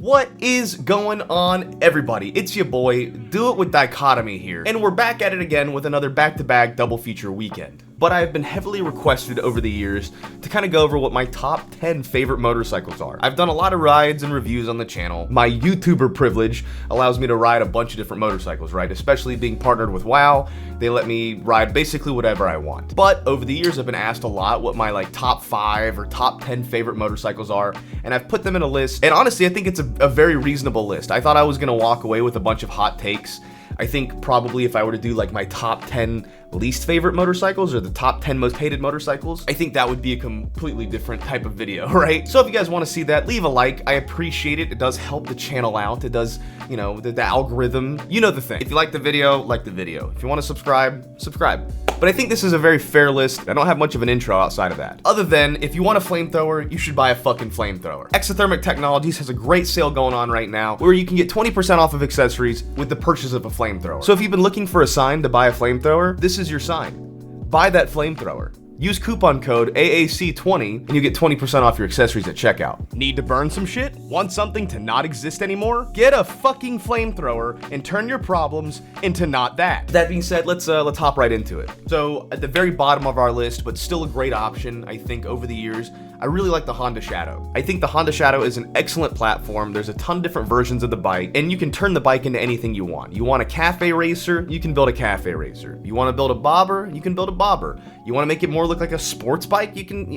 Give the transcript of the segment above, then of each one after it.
What is going on, everybody? It's your boy, Do It With Dichotomy here, and we're back at it again with another back-to-back double feature weekend. But I have been heavily requested over the years to kind of go over what my top 10 favorite motorcycles are. I've done a lot of rides and reviews on the channel. My YouTuber privilege allows me to ride a bunch of different motorcycles, right? Especially being partnered with WOW, they let me ride basically whatever I want. But over the years, I've been asked a lot what my top 5 or top 10 favorite motorcycles are, and I've put them in a list. And honestly, I think it's a very reasonable list. I thought I was gonna walk away with a bunch of hot takes. I think probably if I were to do my top 10 least favorite motorcycles or the top 10 most hated motorcycles, I think that would be a completely different type of video, right? So if you guys want to see that, leave a like. I appreciate it. It does help the channel out. It does, the algorithm. You know the thing. If you like the video, like the video. If you want to subscribe, subscribe. But I think this is a very fair list. I don't have much of an intro outside of that. Other than, if you want a flamethrower, you should buy a fucking flamethrower. Exothermic Technologies has a great sale going on right now where you can get 20% off of accessories with the purchase of a flamethrower. So if you've been looking for a sign to buy a flamethrower, this is your sign. Buy that flamethrower. Use coupon code AAC20 and you get 20% off your accessories at checkout. Need to burn some shit? Want something to not exist anymore? Get a fucking flamethrower and turn your problems into not that. That being said, let's hop right into it. So at the very bottom of our list, but still a great option, I think over the years, I really like the Honda Shadow. I think the Honda Shadow is an excellent platform. There's a ton of different versions of the bike, and you can turn the bike into anything you want. You want a cafe racer, you can build a cafe racer. You want to build a bobber, you can build a bobber. You want to make it more look like a sports bike, you can,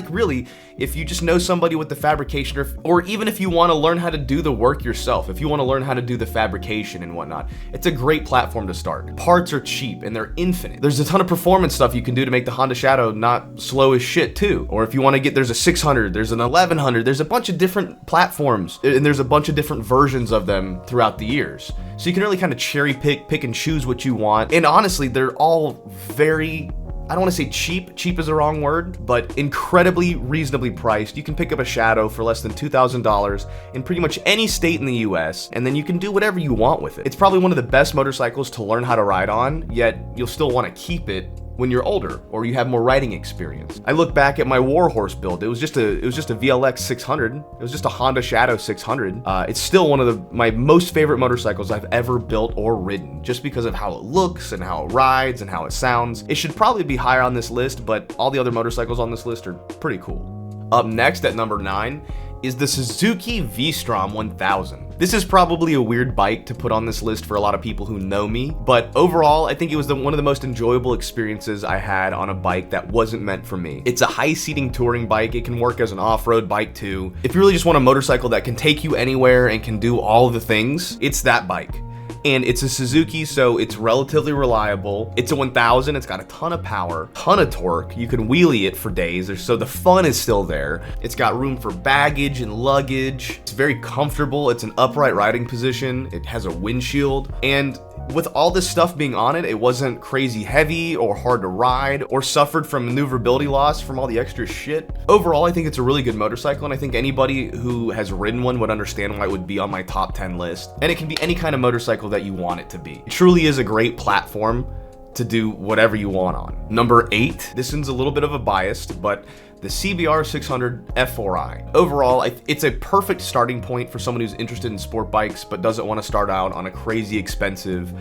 really, if you just know somebody with the fabrication, or even if you want to learn how to do the work yourself, if you want to learn how to do the fabrication and whatnot, it's a great platform to start. Parts are cheap and they're infinite. There's a ton of performance stuff you can do to make the Honda Shadow not slow as shit too. Or if you want to there's a 600, there's an 1100, there's a bunch of different platforms, and there's a bunch of different versions of them throughout the years. So you can really kind of cherry pick and choose what you want. And honestly, they're all very, I don't want to say cheap is the wrong word, but incredibly reasonably priced. You can pick up a Shadow for less than $2,000 in pretty much any state in the US, and then you can do whatever you want with it. It's probably one of the best motorcycles to learn how to ride on, yet you'll still want to keep it when you're older or you have more riding experience. I look back at my Warhorse build. It was just a VLX 600. It was just a Honda Shadow 600. It's still one of my most favorite motorcycles I've ever built or ridden, just because of how it looks and how it rides and how it sounds. It should probably be higher on this list, but all the other motorcycles on this list are pretty cool. Up next at number 9 is the Suzuki VStrom 1000. This is probably a weird bike to put on this list for a lot of people who know me, but overall, I think it was one of the most enjoyable experiences I had on a bike that wasn't meant for me. It's a high-seating touring bike. It can work as an off-road bike too. If you really just want a motorcycle that can take you anywhere and can do all the things, it's that bike. And it's a Suzuki, so it's relatively reliable. It's a 1000, it's got a ton of power, ton of torque. You can wheelie it for days, so the fun is still there. It's got room for baggage and luggage. It's very comfortable. It's an upright riding position. It has a windshield. And with all this stuff being on it, it wasn't crazy heavy or hard to ride or suffered from maneuverability loss from all the extra shit. Overall, I think it's a really good motorcycle, and I think anybody who has ridden one would understand why it would be on my top 10 list. And it can be any kind of motorcycle that you want it to be. It truly is a great platform to do whatever you want on. Number 8, this one's a little bit of a bias, but the CBR 600 F4i. Overall, it's a perfect starting point for someone who's interested in sport bikes but doesn't want to start out on a crazy expensive,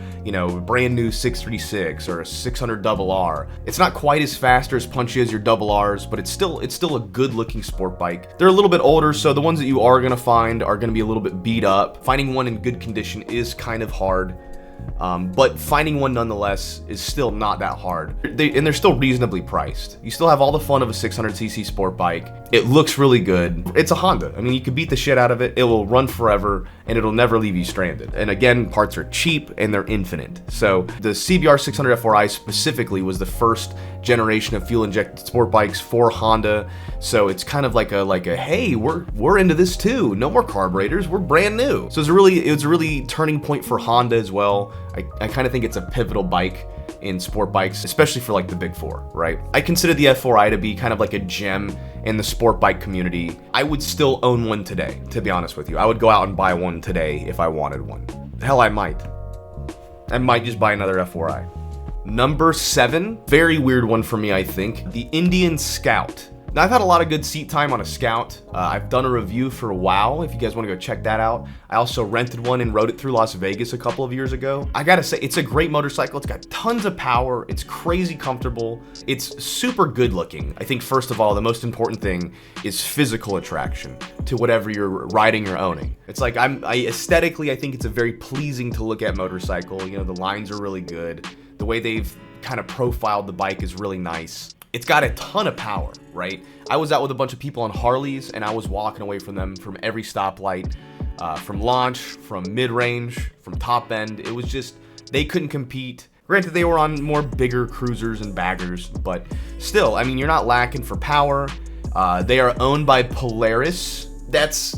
brand new 636 or a 600RR. It's not quite as fast or as punchy as your RRs, but it's still a good looking sport bike. They're a little bit older, so the ones that you are gonna find are gonna be a little bit beat up. Finding one in good condition is kind of hard. But finding one nonetheless is still not that hard. They're still reasonably priced. You still have all the fun of a 600cc sport bike. It looks really good. It's a Honda. You could beat the shit out of it. It will run forever and it'll never leave you stranded. And again, parts are cheap and they're infinite. So the CBR 600 F4i specifically was the first generation of fuel injected sport bikes for Honda. So it's kind of like a hey, we're into this too. No more carburetors. We're brand new. So it was a really turning point for Honda as well. I kind of think it's a pivotal bike in sport bikes, especially for the big four, right? I consider the F4i to be kind of like a gem in the sport bike community. I would still own one today, to be honest with you. I would go out and buy one today if I wanted one. Hell, I might just buy another F4i. Number 7, very weird one for me, I think. The Indian Scout Now, I've had a lot of good seat time on a Scout. I've done a review for a while, if you guys want to go check that out. I also rented one and rode it through Las Vegas a couple of years ago. I gotta say, it's a great motorcycle. It's got tons of power. It's crazy comfortable. It's super good looking. I think, first of all, the most important thing is physical attraction to whatever you're riding or owning. It's like, aesthetically, I think it's a very pleasing to look at motorcycle. You know, the lines are really good. The way they've kind of profiled the bike is really nice. It's got a ton of power, right? I was out with a bunch of people on Harleys, and I was walking away from them from every stoplight, from launch, from mid-range, from top end. It was just, they couldn't compete. Granted, they were on more bigger cruisers and baggers, but still, I mean, you're not lacking for power. They are owned by Polaris. That's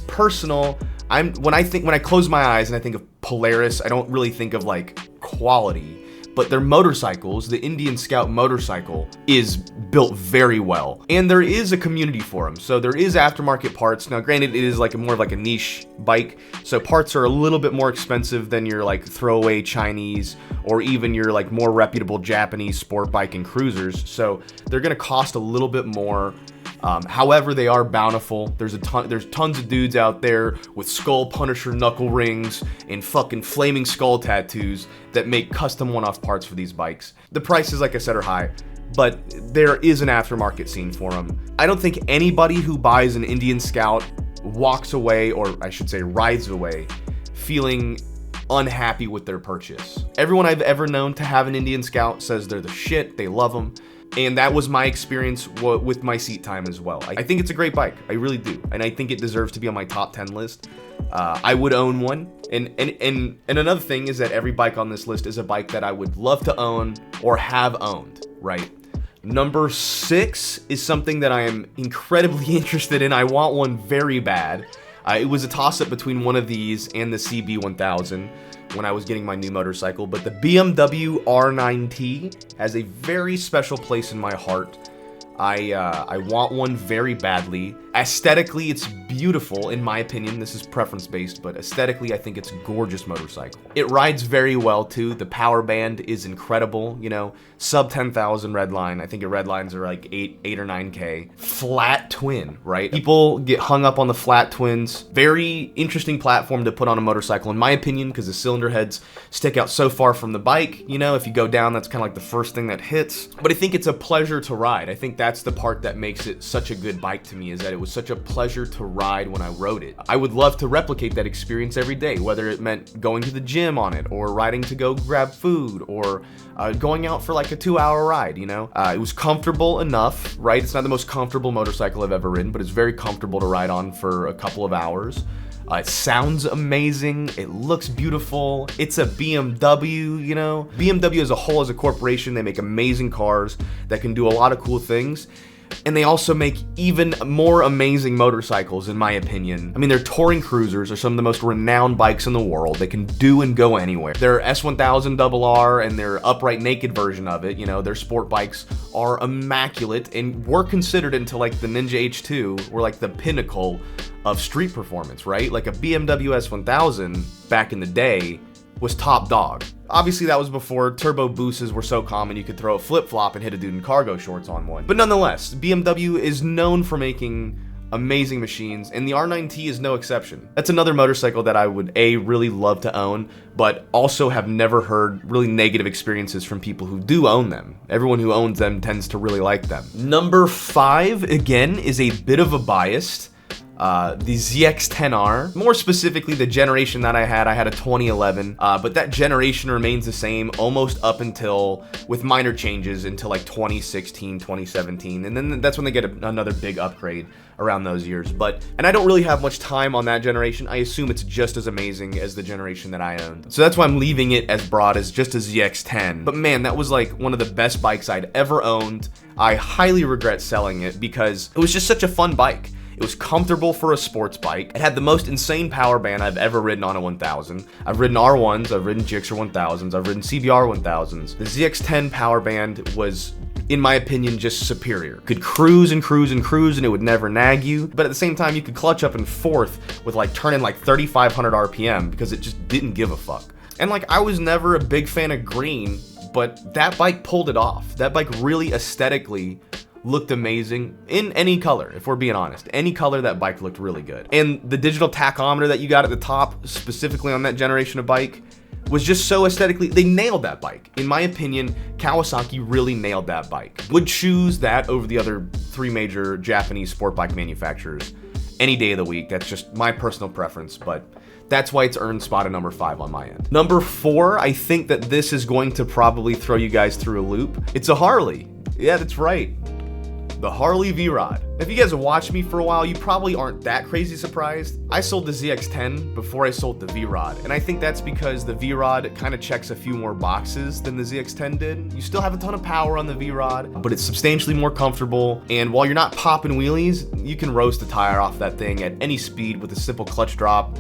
personal. When I close my eyes and I think of Polaris, I don't really think of like quality. But their motorcycles, the Indian Scout motorcycle, is built very well. And there is a community for them. So there is aftermarket parts. Now, granted, it is like more of like a niche bike. So parts are a little bit more expensive than your like throwaway Chinese or even your like more reputable Japanese sport bike and cruisers. So they're gonna cost a little bit more. However, they are bountiful. There's tons of dudes out there with Skull Punisher knuckle rings and fucking flaming skull tattoos that make custom one-off parts for these bikes. The prices, like I said, are high, but there is an aftermarket scene for them. I don't think anybody who buys an Indian Scout walks away, or I should say rides away, feeling unhappy with their purchase. Everyone I've ever known to have an Indian Scout says they're the shit, they love them. And that was my experience with my seat time as well. I think it's a great bike. I really do. And I think it deserves to be on my top 10 list. I would own one. And another thing is that every bike on this list is a bike that I would love to own or have owned, right? Number 6 is something that I am incredibly interested in. I want one very bad. It was a toss-up between one of these and the CB1000 when I was getting my new motorcycle, but the BMW R9T has a very special place in my heart. I want one very badly. Aesthetically, it's beautiful, in my opinion. This is preference-based, but aesthetically, I think it's a gorgeous motorcycle. It rides very well, too. The power band is incredible, you know, sub 10,000 redline. I think your redlines are like 8 or 9K. Flat twin, right? People get hung up on the flat twins. Very interesting platform to put on a motorcycle, in my opinion, because the cylinder heads stick out so far from the bike. You know, if you go down, that's kind of like the first thing that hits. But I think it's a pleasure to ride. I think that's the part that makes it such a good bike to me, is that it was such a pleasure to ride when I rode it. I would love to replicate that experience every day, whether it meant going to the gym on it, or riding to go grab food, or going out for like a 2-hour ride, you know? It was comfortable enough, right? It's not the most comfortable motorcycle I've ever ridden, but it's very comfortable to ride on for a couple of hours. It sounds amazing. It looks beautiful. It's a BMW, you know? BMW as a whole, as a corporation, they make amazing cars that can do a lot of cool things. And they also make even more amazing motorcycles, in my opinion. I mean, their touring cruisers are some of the most renowned bikes in the world. They can do and go anywhere. Their S1000RR and their upright naked version of it, you know, their sport bikes are immaculate and were considered until like the Ninja H2 were like the pinnacle of street performance, right? Like a BMW S1000 back in the day was top dog. Obviously, that was before turbo boosts were so common you could throw a flip-flop and hit a dude in cargo shorts on one. But nonetheless, BMW is known for making amazing machines, and the R9T is no exception. That's another motorcycle that I would, really love to own, but also have never heard really negative experiences from people who do own them. Everyone who owns them tends to really like them. Number 5, again, is a bit of a bias. The ZX10R, more specifically the generation that I had a 2011, but that generation remains the same almost up until, with minor changes, until like 2016, 2017, and then that's when they get another big upgrade around those years. And I don't really have much time on that generation. I assume it's just as amazing as the generation that I owned. So that's why I'm leaving it as broad as just a ZX10. But man, that was like one of the best bikes I'd ever owned. I highly regret selling it because it was just such a fun bike. It was comfortable for a sports bike. It had the most insane power band I've ever ridden on a 1000. I've ridden R1s, I've ridden Gixxer 1000s, I've ridden CBR 1000s. The ZX10 power band was, in my opinion, just superior. Could cruise and cruise and cruise and it would never nag you, but at the same time you could clutch up in fourth with like turning like 3,500 RPM because it just didn't give a fuck. And like, I was never a big fan of green, but that bike pulled it off. That bike really aesthetically looked amazing in any color, if we're being honest. Any color, that bike looked really good. And the digital tachometer that you got at the top, specifically on that generation of bike, was just so aesthetically, they nailed that bike. In my opinion, Kawasaki really nailed that bike. Would choose that over the other 3 major Japanese sport bike manufacturers any day of the week. That's just my personal preference, but that's why it's earned spot at number 5 on my end. Number 4, I think that this is going to probably throw you guys through a loop. It's a Harley. Yeah, that's right. The Harley Vrod. If you guys have watched me for a while, you probably aren't that crazy surprised. I sold the ZX10 before I sold the Vrod, and I think that's because the Vrod kind of checks a few more boxes than the ZX10 did. You still have a ton of power on the Vrod, but it's substantially more comfortable, and while you're not popping wheelies, you can roast a tire off that thing at any speed with a simple clutch drop.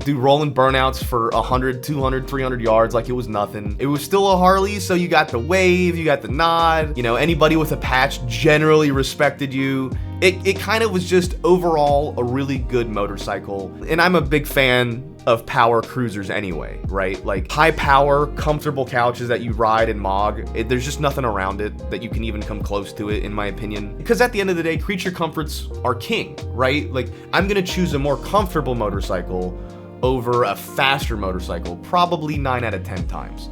Do rolling burnouts for 100, 200, 300 yards like it was nothing. It was still a Harley, so you got the wave, you got the nod. You know, anybody with a patch generally respected you. It kind of was just overall a really good motorcycle. And I'm a big fan of power cruisers anyway, right? Like high power, comfortable couches that you ride and mog. There's just nothing around it that you can even come close to it, in my opinion. Because at the end of the day, creature comforts are king, right? Like I'm gonna choose a more comfortable motorcycle over a faster motorcycle, probably 9 out of 10 times.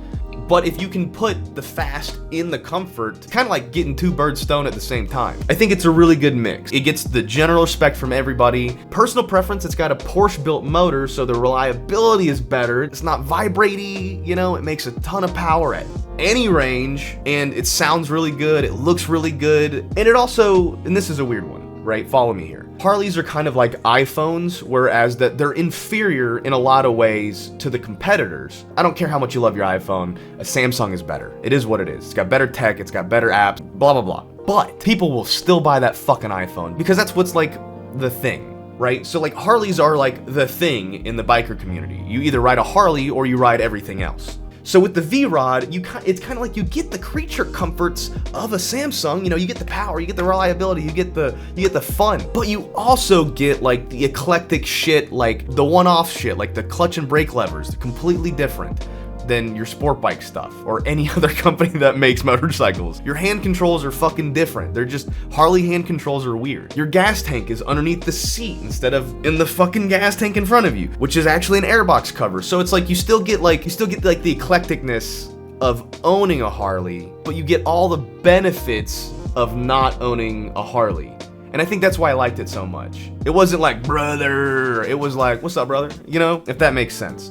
But if you can put the fast in the comfort, kind of like getting 2 birds stoned at the same time. I think it's a really good mix. It gets the general respect from everybody. Personal preference, it's got a Porsche-built motor, so the reliability is better. It's not vibrating, you know, it makes a ton of power at any range, and it sounds really good, it looks really good, and it also, and this is a weird one, right? Follow me here. Harleys are kind of like iPhones, whereas that they're inferior in a lot of ways to the competitors. I don't care how much you love your iPhone, a Samsung is better. It is what it is. It's got better tech, it's got better apps, blah, blah, blah. But people will still buy that fucking iPhone because that's what's like the thing, right? So like Harleys are like the thing in the biker community. You either ride a Harley or you ride everything else. So with the Vrod, it's kind of like you get the creature comforts of a Samsung. You know, you get the power, you get the reliability, you get the fun, but you also get like the eclectic shit, like the one-off shit, like the clutch and brake levers. They're completely different than your sport bike stuff or any other company that makes motorcycles. Your hand controls are fucking different. They're just, Harley hand controls are weird. Your gas tank is underneath the seat instead of in the fucking gas tank in front of you, which is actually an airbox cover. So it's like you still get the eclecticness of owning a Harley, but you get all the benefits of not owning a Harley. And I think that's why I liked it so much. It wasn't like, brother, it was like, what's up, brother? You know, if that makes sense,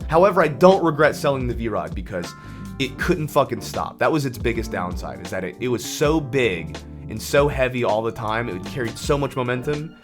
However, I don't regret selling the Vrod because it couldn't fucking stop. That was its biggest downside, is that it was so big and so heavy all the time. It carried so much momentum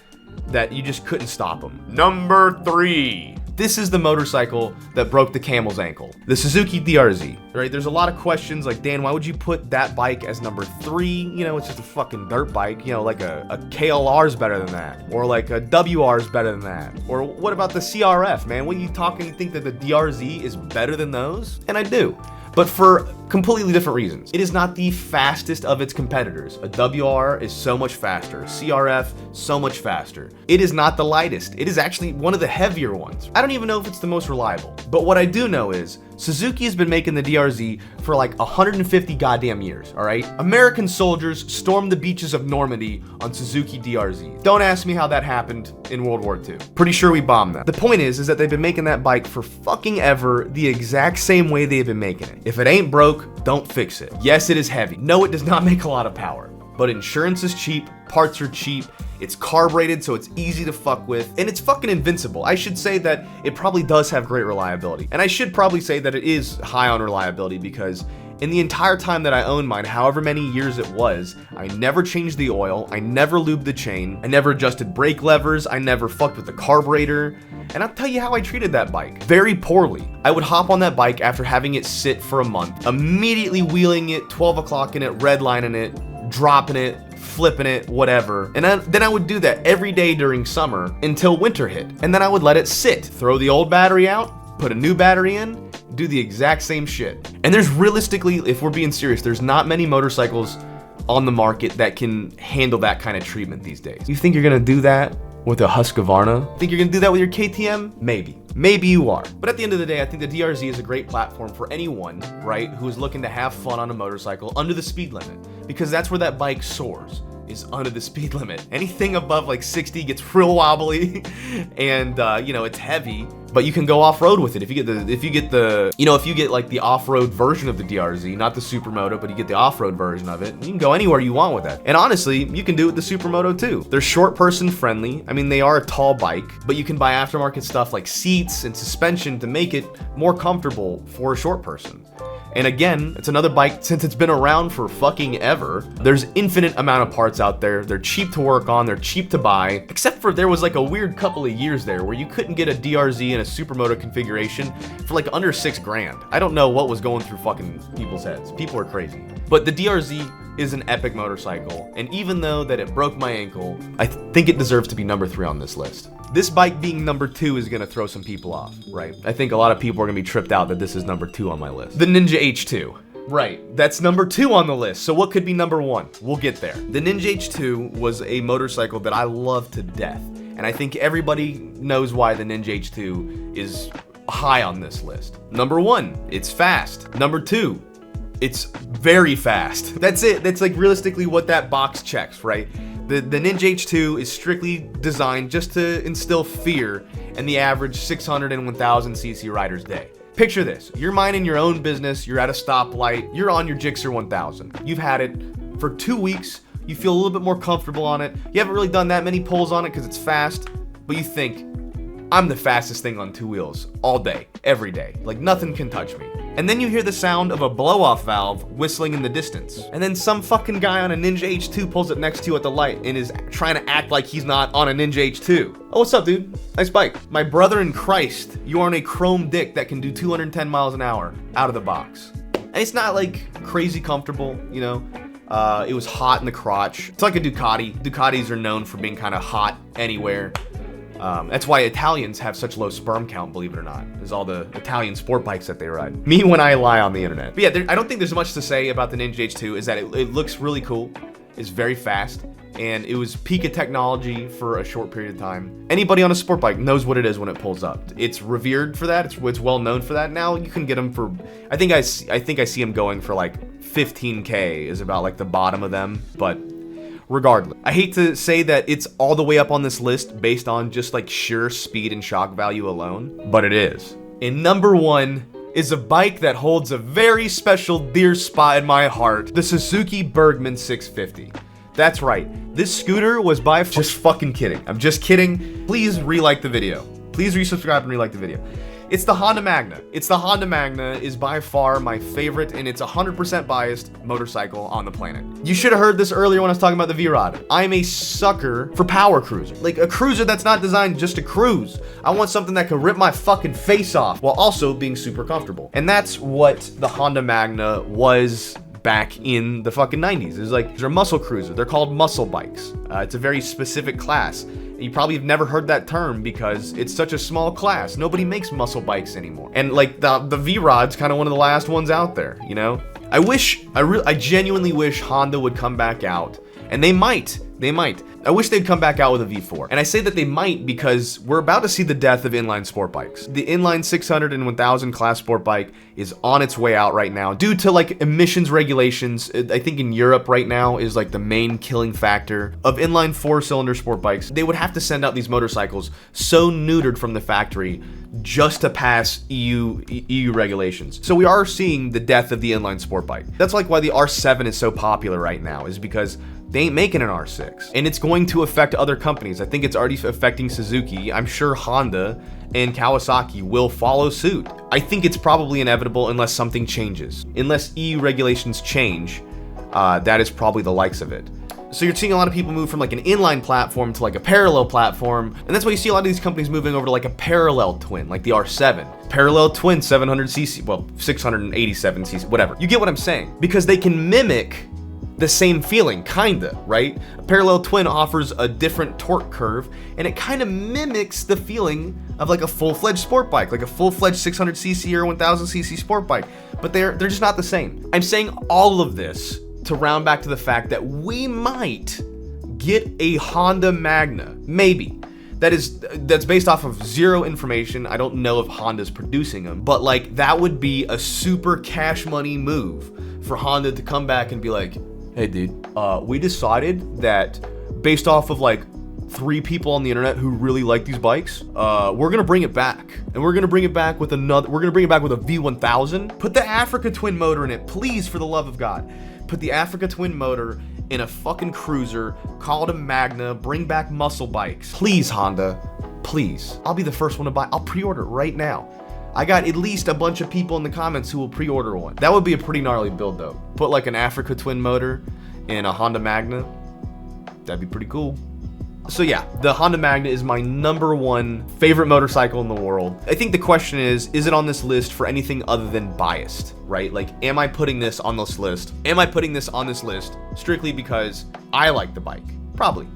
that you just couldn't stop them. Number 3. This is the motorcycle that broke the camel's ankle, the Suzuki DRZ, right? There's a lot of questions like, Dan, why would you put that bike as number 3? You know, it's just a fucking dirt bike. You know, like a KLR is better than that, or like a WR is better than that, or what about the CRF, man? What are you talking? You think that the DRZ is better than those? And I do. But for completely different reasons. It is not the fastest of its competitors. A WR is so much faster. CRF, so much faster. It is not the lightest. It is actually one of the heavier ones. I don't even know if it's the most reliable. But what I do know is Suzuki has been making the DRZ for like 150 goddamn years, all right? American soldiers stormed the beaches of Normandy on Suzuki DRZ. Don't ask me how that happened in World War II. Pretty sure we bombed them. The point is that they've been making that bike for fucking ever the exact same way they've been making it. If it ain't broke, don't fix it. Yes, it is heavy. No, it does not make a lot of power. But insurance is cheap, parts are cheap, it's carbureted so it's easy to fuck with, and it's fucking invincible. I should say that it probably does have great reliability. And I should probably say that it is high on reliability because in the entire time that I owned mine, however many years it was, I never changed the oil, I never lubed the chain, I never adjusted brake levers, I never fucked with the carburetor. And I'll tell you how I treated that bike. Very poorly. I would hop on that bike after having it sit for a month, immediately wheeling it, 12 o'clock in it, redlining it, dropping it, flipping it, whatever. And then I would do that every day during summer until winter hit. And then I would let it sit, throw the old battery out, put a new battery in, do the exact same shit. And there's realistically, if we're being serious, there's not many motorcycles on the market that can handle that kind of treatment these days. You think you're gonna do that with a Husqvarna? Think you're gonna do that with your KTM? Maybe. Maybe you are. But at the end of the day, I think the DRZ is a great platform for anyone, right, who is looking to have fun on a motorcycle under the speed limit. because that's where that bike soars, is under the speed limit. Anything above like 60 gets real wobbly, and you know, it's heavy, but you can go off-road with it if you get like the off-road version of the DRZ, not the Supermoto, but you get the off-road version of it. You can go anywhere you want with that. And honestly, you can do it with the Supermoto too. They're short person friendly. I mean, they are a tall bike, but you can buy aftermarket stuff like seats and suspension to make it more comfortable for a short person. And again, it's another bike, since it's been around for fucking ever, there's infinite amount of parts out there. They're cheap to work on, they're cheap to buy, except for there was like a weird couple of years there where you couldn't get a DRZ in a Supermoto configuration for like under $6,000. I don't know what was going through fucking people's heads. People are crazy. But the DRZ is an epic motorcycle, and even though that it broke my ankle, I think it deserves to be number 3 on this list. This bike being number 2 is gonna throw some people off, right? I think a lot of people are gonna be tripped out that this is number 2 on my list. The Ninja H2. Right, that's number 2 on the list, so what could be number 1? We'll get there. The Ninja H2 was a motorcycle that I love to death, and I think everybody knows why the Ninja H2 is high on this list. Number 1, it's fast. Number 2, it's very fast. That's it. That's like realistically what that box checks, right? The Ninja H2 is strictly designed just to instill fear in the average 600 and 1000 cc rider's day. Picture this, you're minding your own business, you're at a stoplight, you're on your Gixxer 1000. You've had it for 2 weeks, you feel a little bit more comfortable on it. You haven't really done that many pulls on it because it's fast, but you think, I'm the fastest thing on 2 wheels all day, every day. Like nothing can touch me. And then you hear the sound of a blow-off valve whistling in the distance. And then some fucking guy on a Ninja H2 pulls it next to you at the light and is trying to act like he's not on a Ninja H2. Oh, what's up, dude? Nice bike. My brother in Christ, you are on a chrome dick that can do 210 miles an hour out of the box. And it's not like crazy comfortable, you know? It was hot in the crotch. It's like a Ducati. Ducatis are known for being kind of hot anywhere. That's why Italians have such low sperm count, believe it or not. There's all the Italian sport bikes that they ride. Me when I lie on the internet. But yeah, I don't think there's much to say about the Ninja H2, is that it looks really cool, it's very fast, and it was peak of technology for a short period of time. Anybody on a sport bike knows what it is when it pulls up. It's revered for that, it's well known for that. Now you can get them for, I think I see them going for like 15K is about like the bottom of them, but regardless, I hate to say that it's all the way up on this list based on just like sheer speed and shock value alone, but it is. And number 1 is a bike that holds a very special dear spot in my heart, the Suzuki Bergman 650. That's right, this scooter was by just fucking kidding. I'm just kidding. Please re-like the video. Please resubscribe and re-like the video. It's the Honda Magna. The Honda Magna is by far my favorite, and it's 100% biased motorcycle on the planet. You should have heard this earlier when I was talking about the Vrod. I'm a sucker for power cruiser. Like a cruiser that's not designed just to cruise. I want something that can rip my fucking face off while also being super comfortable. And that's what the Honda Magna was back in the fucking 90s. It's like, they're a muscle cruiser. They're called muscle bikes. It's a very specific class. You probably have never heard that term because it's such a small class. Nobody makes muscle bikes anymore. And like the V-Rod's kind of one of the last ones out there, you know? I genuinely wish Honda would come back out, and they might. I wish they'd come back out with a V4. And I say that they might because we're about to see the death of inline sport bikes. The inline 600 and 1000 class sport bike is on its way out right now due to like emissions regulations. I think in Europe right now is like the main killing factor of inline 4-cylinder sport bikes. They would have to send out these motorcycles so neutered from the factory just to pass EU regulations. So we are seeing the death of the inline sport bike. That's like why the R7 is so popular right now, is because they ain't making an R6. And it's going to affect other companies. I think it's already affecting Suzuki. I'm sure Honda and Kawasaki will follow suit. I think it's probably inevitable unless something changes. Unless EU regulations change, that is probably the likes of it. So you're seeing a lot of people move from like an inline platform to like a parallel platform, and that's why you see a lot of these companies moving over to like a parallel twin, like the R7. Parallel twin 700cc, well, 687cc, whatever. You get what I'm saying? Because they can mimic the same feeling, kinda, right? A parallel twin offers a different torque curve, and it kind of mimics the feeling of like a full-fledged sport bike, like a full-fledged 600cc or 1000cc sport bike, but they're just not the same. I'm saying all of this to round back to the fact that we might get a Honda Magna, maybe. That's based off of zero information. I don't know if Honda's producing them, but like that would be a super cash money move for Honda to come back and be like, Hey dude, we decided that based off of like 3 people on the internet who really like these bikes, we're gonna bring it back. And we're gonna bring it back with a V1000. Put the Africa Twin motor in it, please, for the love of God. Put the Africa Twin motor in a fucking cruiser, call it a Magna, bring back muscle bikes. Please, Honda, please. I'll be the first one to buy. I'll pre-order it right now. I got at least a bunch of people in the comments who will pre-order one. That would be a pretty gnarly build though. Put like an Africa Twin motor in a Honda Magna. That'd be pretty cool. So yeah, the Honda Magna is my #1 favorite motorcycle in the world. I think the question is it on this list for anything other than biased, right? Like, am I putting this on this list? Am I putting this on this list strictly because I like the bike? Probably.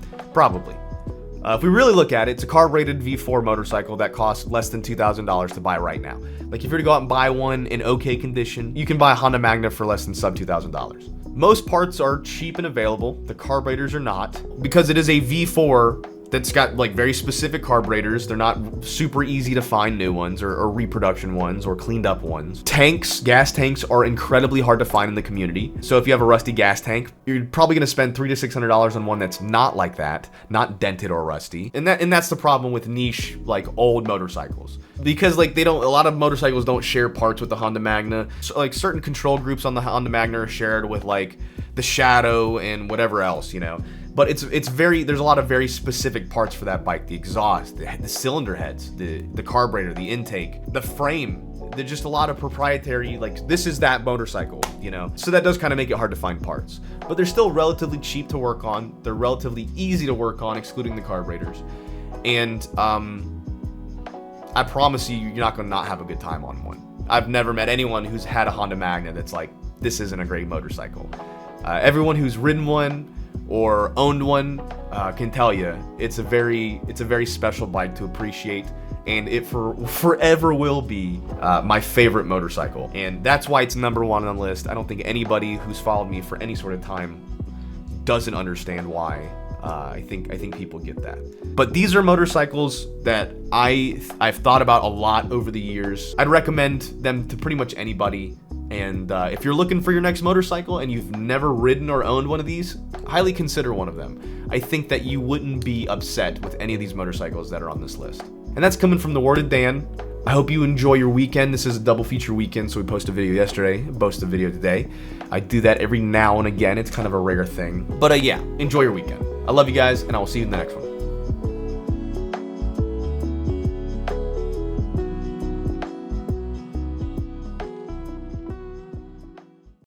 If we really look at it, it's a carbureted V4 motorcycle that costs less than $2,000 to buy right now. Like, if you were to go out and buy one in okay condition, you can buy a Honda Magna for less than sub $2,000. Most parts are cheap and available. The carburetors are not, because it is a V4 that's got like very specific carburetors. They're not super easy to find new ones or reproduction ones or cleaned up ones. Gas tanks are incredibly hard to find in the community. So if you have a rusty gas tank, you're probably gonna spend $300 to $600 on one that's not like that, not dented or rusty. And that's the problem with niche, like old motorcycles. Because like a lot of motorcycles don't share parts with the Honda Magna. So like certain control groups on the Honda Magna are shared with like the Shadow and whatever else, you know. But there's a lot of very specific parts for that bike. The exhaust, the cylinder heads, the carburetor, the intake, the frame. There's just a lot of proprietary, like, this is that motorcycle, you know? So that does kind of make it hard to find parts. But they're still relatively cheap to work on. They're relatively easy to work on, excluding the carburetors. And I promise you're not gonna not have a good time on one. I've never met anyone who's had a Honda Magna that's like, this isn't a great motorcycle. Everyone who's ridden one or owned one can tell you it's a very special bike to appreciate, and it forever will be my favorite motorcycle, and that's why it's #1 on the list. I don't think anybody who's followed me for any sort of time doesn't understand why. I think people get that. But these are motorcycles that I've thought about a lot over the years. I'd recommend them to pretty much anybody. And if you're looking for your next motorcycle and you've never ridden or owned one of these, highly consider one of them. I think that you wouldn't be upset with any of these motorcycles that are on this list. And that's coming from the Worded Dan. I hope you enjoy your weekend. This is a double feature weekend, so we posted a video yesterday, post a video today. I do that every now and again. It's kind of a rare thing. But yeah, enjoy your weekend. I love you guys, and I will see you in the next one.